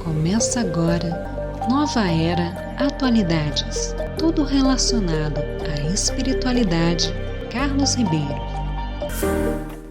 Começa agora, Nova Era Atualidades, tudo relacionado à espiritualidade. Carlos Ribeiro.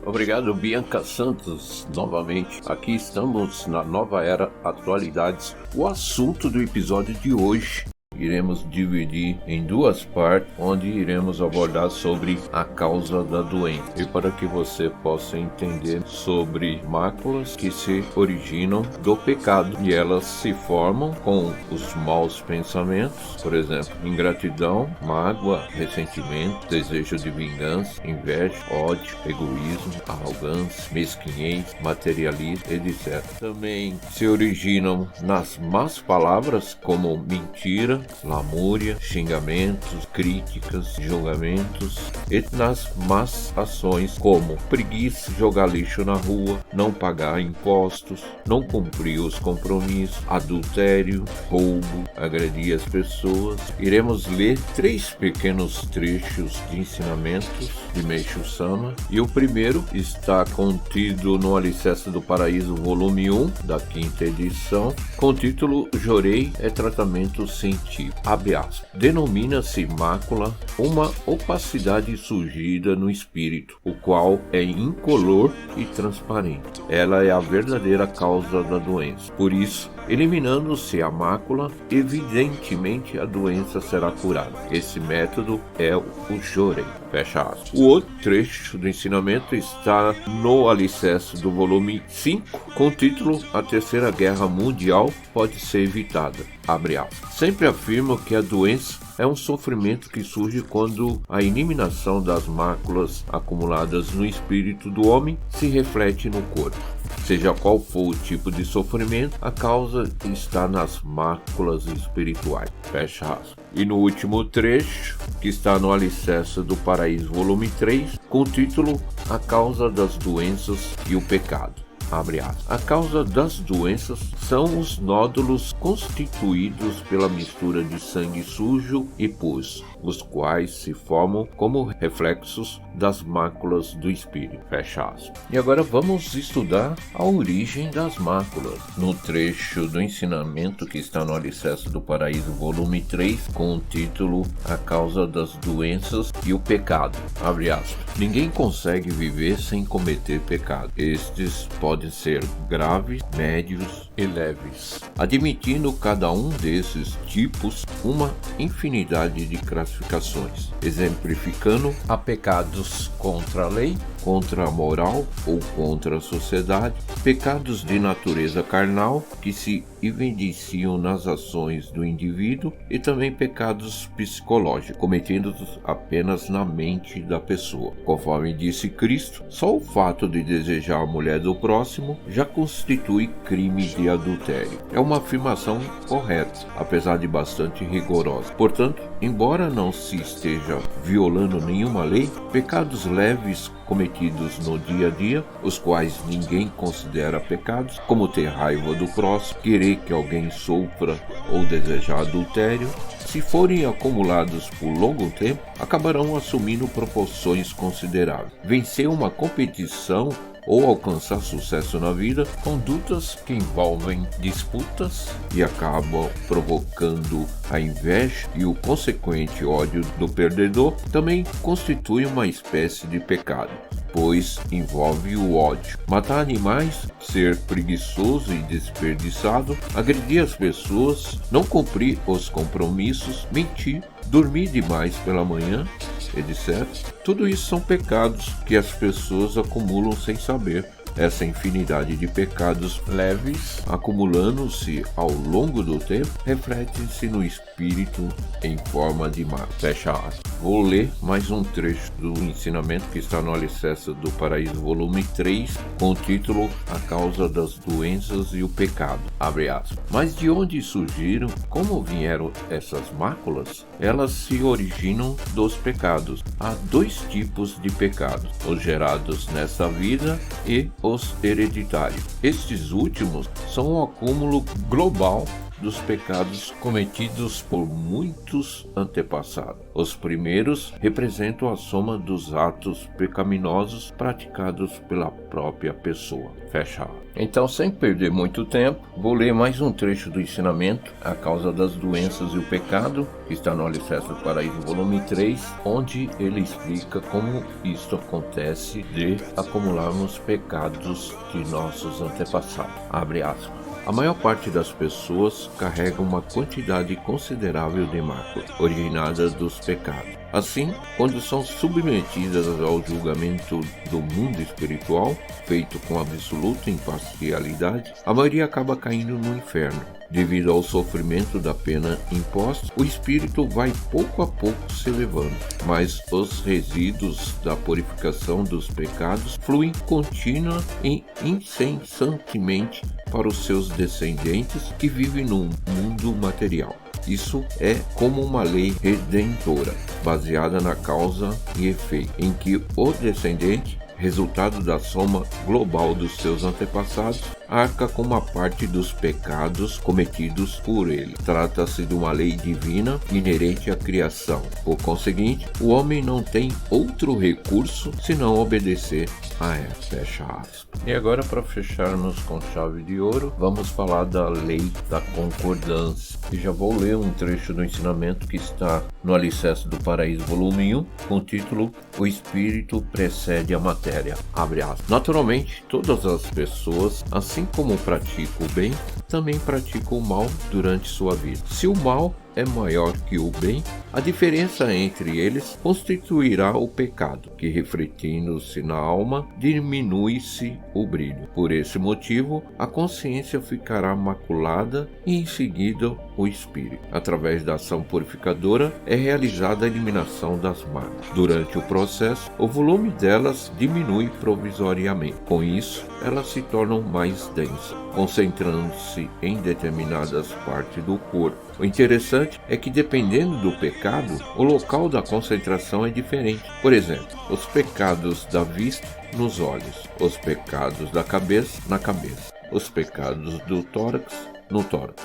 Obrigado, Bianca Santos, novamente. Aqui estamos na Nova Era Atualidades. O assunto do episódio de hoje iremos dividir em duas partes, onde iremos abordar sobre a causa da doença. E para que você possa entender sobre máculas que se originam do pecado, e elas se formam com os maus pensamentos, por exemplo, ingratidão, mágoa, ressentimento, desejo de vingança, inveja, ódio, egoísmo, arrogância, mesquinhez, materialismo, etc. Também se originam nas más palavras, como mentira, lamúria, xingamentos, críticas, julgamentos, e nas más ações como preguiça, jogar lixo na rua, não pagar impostos, não cumprir os compromissos, adultério, roubo, agredir as pessoas. Iremos ler 3 pequenos trechos de ensinamentos de Meixo Sama, e o primeiro está contido no Alicerce do Paraíso, volume 1, da 5ª edição, com o título Jorei é tratamento científico. Abre aspas. Denomina-se mácula uma opacidade surgida no espírito, o qual é incolor e transparente. Ela é a verdadeira causa da doença. Por isso, eliminando-se a mácula, evidentemente a doença será curada. Esse método é o Jorei. Fecha aspas. O outro trecho do ensinamento está no Alicerce do volume 5, com o título A Terceira Guerra Mundial pode ser evitada. Abre aspas. Sempre afirmo que a doença é um sofrimento que surge quando a eliminação das máculas acumuladas no espírito do homem se reflete no corpo. Seja qual for o tipo de sofrimento, a causa está nas máculas espirituais. Fecha aspas. E no último trecho, que está no Alicerce do Paraíso, volume 3, com o título A Causa das Doenças e o Pecado. Abre aspas. A causa das doenças são os nódulos constituídos pela mistura de sangue sujo e pus, os quais se formam como reflexos das máculas do espírito. Fecha aspas. E agora vamos estudar a origem das máculas. No trecho do ensinamento que está no Alicerce do Paraíso, volume 3, com o título A Causa das Doenças e o Pecado. Abre aspas. Ninguém consegue viver sem cometer pecado. Estes podem ser graves, médios e leves, admitindo cada um desses tipos uma infinidade de classificações, exemplificando a pecados contra a lei, contra a moral ou contra a sociedade, pecados de natureza carnal que se evidenciam nas ações do indivíduo, e também pecados psicológicos, cometidos apenas na mente da pessoa. Conforme disse Cristo, só o fato de desejar a mulher do próximo já constitui crime de adultério. É uma afirmação correta, apesar de bastante rigorosa. Portanto, embora não se esteja violando nenhuma lei, pecados leves cometidos no dia a dia, os quais ninguém considera pecados, como ter raiva do próximo, querer que alguém sofra ou desejar adultério, se forem acumulados por longo tempo, acabarão assumindo proporções consideráveis. Vencer uma competição ou alcançar sucesso na vida, condutas que envolvem disputas e acabam provocando a inveja e o consequente ódio do perdedor, também constitui uma espécie de pecado, pois envolve o ódio. Matar animais, ser preguiçoso e desperdiçado, agredir as pessoas, não cumprir os compromissos, mentir, dormir demais pela manhã, etc. Tudo isso são pecados que as pessoas acumulam sem saber. Essa infinidade de pecados leves, acumulando-se ao longo do tempo, reflete-se no espírito em forma de mal. Fecha aspas. Vou ler mais um trecho do ensinamento que está no Alicerce do Paraíso, volume 3, com o título A Causa das Doenças e o Pecado. Abre aspas. Mas de onde surgiram? Como vieram essas máculas? Elas se originam dos pecados. Há 2 tipos de pecados, os gerados nessa vida e os hereditários. Estes últimos são um acúmulo global dos pecados cometidos por muitos antepassados. Os primeiros representam a soma dos atos pecaminosos praticados pela própria pessoa. Fecha aspas. Então, sem perder muito tempo, vou ler mais um trecho do ensinamento, A Causa das Doenças e o Pecado, que está no Alicerce do Paraíso, volume 3, onde ele explica como isto acontece de acumularmos pecados de nossos antepassados. Abre aspas. A maior parte das pessoas carrega uma quantidade considerável de máculas, originadas dos pecados. Assim, quando são submetidas ao julgamento do mundo espiritual, feito com absoluta imparcialidade, a maioria acaba caindo no inferno. Devido ao sofrimento da pena imposta, o espírito vai pouco a pouco se elevando, mas os resíduos da purificação dos pecados fluem contínua e incessantemente para os seus descendentes que vivem no mundo material. Isso é como uma lei redentora, baseada na causa e efeito, em que o descendente, resultado da soma global dos seus antepassados, arca com uma parte dos pecados cometidos por ele. Trata-se de uma lei divina inerente à criação. Por conseguinte, o homem não tem outro recurso senão obedecer a ela. Fecha aspas. E agora, para fecharmos com chave de ouro, vamos falar da lei da concordância. E já vou ler um trecho do ensinamento que está no Alicerce do Paraíso, volume 1, com o título O Espírito Precede a Matéria. Abre aspas. Naturalmente, todas as pessoas, assim como praticam o bem, também praticam o mal durante sua vida. Se o mal é maior que o bem, a diferença entre eles constituirá o pecado, que, refletindo-se na alma, diminui-se o brilho. Por esse motivo, a consciência ficará maculada e em seguida o espírito. Através da ação purificadora é realizada a eliminação das máculas. Durante o processo, o volume delas diminui provisoriamente. Com isso, elas se tornam mais densas, concentrando-se em determinadas partes do corpo. O interessante é que, dependendo do pecado, o local da concentração é diferente. Por exemplo, os pecados da vista nos olhos, os pecados da cabeça na cabeça, os pecados do tórax no tórax,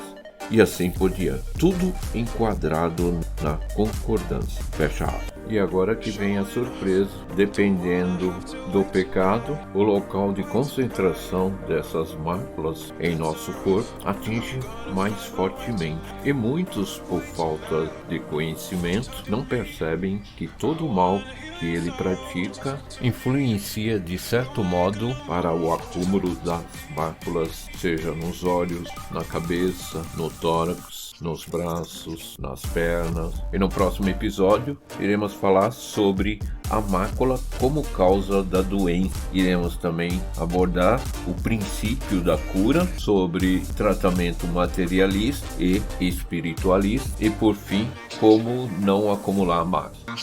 e assim por diante. Tudo enquadrado na concordância. Fecha aspas. E agora que vem a surpresa, dependendo do pecado, o local de concentração dessas máculas em nosso corpo atinge mais fortemente. E muitos, por falta de conhecimento, não percebem que todo o mal que ele pratica influencia de certo modo para o acúmulo das máculas, seja nos olhos, na cabeça, no tórax, nos braços, nas pernas. E no próximo episódio iremos falar sobre a mácula como causa da doença. Iremos também abordar o princípio da cura, sobre tratamento materialista e espiritualista, e por fim, como não acumular mácula.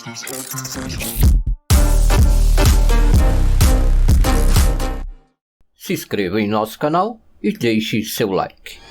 Se inscreva em nosso canal e deixe seu like.